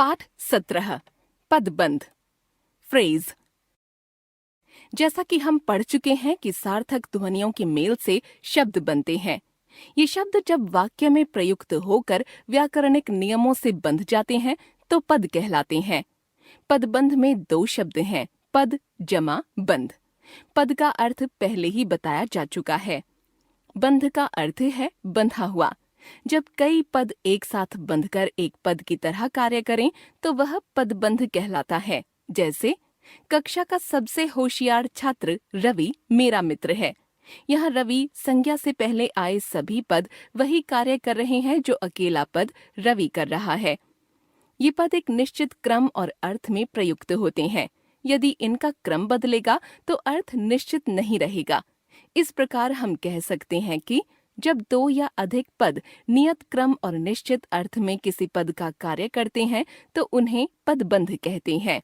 पाठ 17 पदबंध फ्रेज। जैसा कि हम पढ़ चुके हैं कि सार्थक ध्वनियों के मेल से शब्द बनते हैं। ये शब्द जब वाक्य में प्रयुक्त होकर व्याकरणिक नियमों से बंध जाते हैं तो पद कहलाते हैं। पदबंध में दो शब्द हैं, पद जमा बंध। पद का अर्थ पहले ही बताया जा चुका है। बंध का अर्थ है बंधा हुआ। जब कई पद एक साथ बंधकर एक पद की तरह कार्य करें तो वह पदबंध कहलाता है। जैसे कक्षा का सबसे होशियार छात्र रवि मेरा मित्र है। यहाँ रवि संज्ञा से पहले आए सभी पद वही कार्य कर रहे हैं जो अकेला पद रवि कर रहा है। ये पद एक निश्चित क्रम और अर्थ में प्रयुक्त होते हैं। यदि इनका क्रम बदलेगा तो अर्थ निश्चित नहीं रहेगा। इस प्रकार हम कह सकते हैं कि जब दो या अधिक पद नियत क्रम और निश्चित अर्थ में किसी पद का कार्य करते हैं तो उन्हें पदबंध कहते हैं।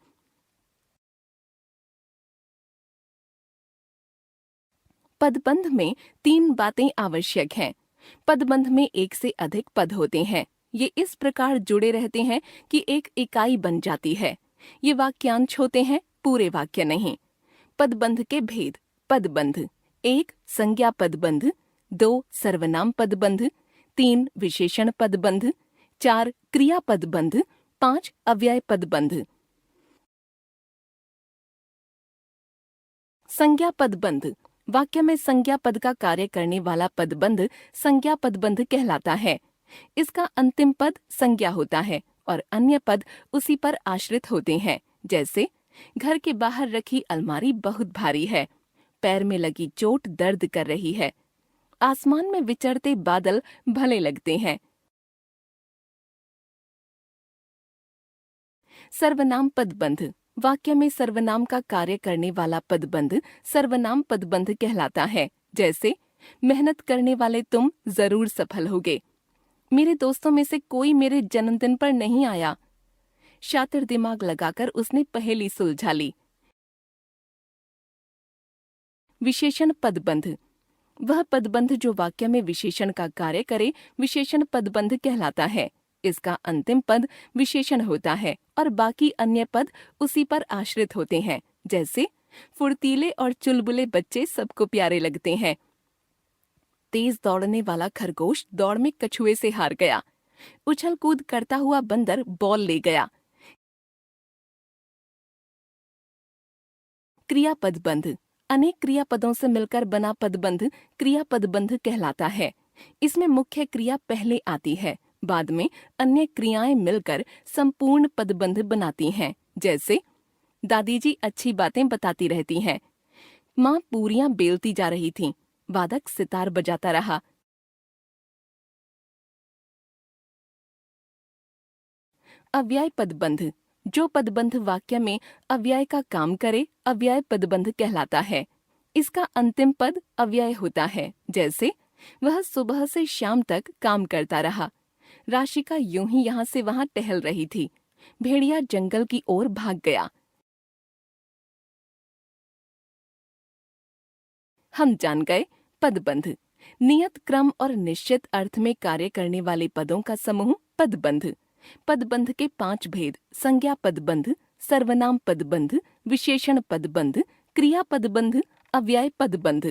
पदबंध में 3 बातें आवश्यक हैं। पदबंध में एक से अधिक पद होते हैं। ये इस प्रकार जुड़े रहते हैं कि एक इकाई बन जाती है। ये वाक्यांश होते हैं, पूरे वाक्य नहीं। पदबंध के भेद। पदबंध 1 संज्ञा पदबंध, 2 सर्वनाम पदबंध, 3 विशेषण पदबंध, 4 क्रिया पदबंध, 5 अव्यय पदबंध। संज्ञा पदबंध वाक्य में संज्ञा पद का कार्य करने वाला पदबंध संज्ञा पदबंध कहलाता है। इसका अंतिम पद संज्ञा होता है और अन्य पद उसी पर आश्रित होते हैं। जैसे घर के बाहर रखी अलमारी बहुत भारी है, पैर में लगी चोट दर्द कर रही है, आसमान में विचरते बादल भले लगते हैं। सर्वनाम पदबंध वाक्य में सर्वनाम का कार्य करने वाला पदबंध सर्वनाम पदबंध कहलाता है। जैसे मेहनत करने वाले तुम जरूर सफल होगे, मेरे दोस्तों में से कोई मेरे जन्मदिन पर नहीं आया, शातिर दिमाग लगाकर उसने पहेली सुलझा ली। विशेषण पदबंध वह पदबंध जो वाक्य में विशेषण का कार्य करे विशेषण पदबंध कहलाता है। इसका अंतिम पद विशेषण होता है और बाकी अन्य पद उसी पर आश्रित होते हैं। जैसे फुर्तीले और चुलबुले बच्चे सबको प्यारे लगते हैं, तेज दौड़ने वाला खरगोश दौड़ में कछुए से हार गया, उछल कूद करता हुआ बंदर बॉल ले गया। क्रिया पदबंध अनेक क्रियापदों से मिलकर बना पदबंध क्रिया पदबंध कहलाता है। इसमें मुख्य क्रिया पहले आती है, बाद में अन्य क्रियाएं मिलकर संपूर्ण पदबंध बनाती हैं। जैसे दादी जी अच्छी बातें बताती रहती हैं, माँ पूरियां बेलती जा रही थीं, वादक सितार बजाता रहा। अव्यय पदबंध जो पदबंध वाक्य में अव्यय का काम करे अव्यय पदबंध कहलाता है। इसका अंतिम पद अव्यय होता है। जैसे वह सुबह से शाम तक काम करता रहा, राशिका यूं ही यहाँ से वहां टहल रही थी, भेड़िया जंगल की ओर भाग गया। हम जान गए पदबंध नियत क्रम और निश्चित अर्थ में कार्य करने वाले पदों का समूह पदबंध। पदबंध के 5 भेद संज्ञा पदबंध, सर्वनाम पदबंध, विशेषण पदबंध, क्रिया पदबंध, अव्यय पदबंध।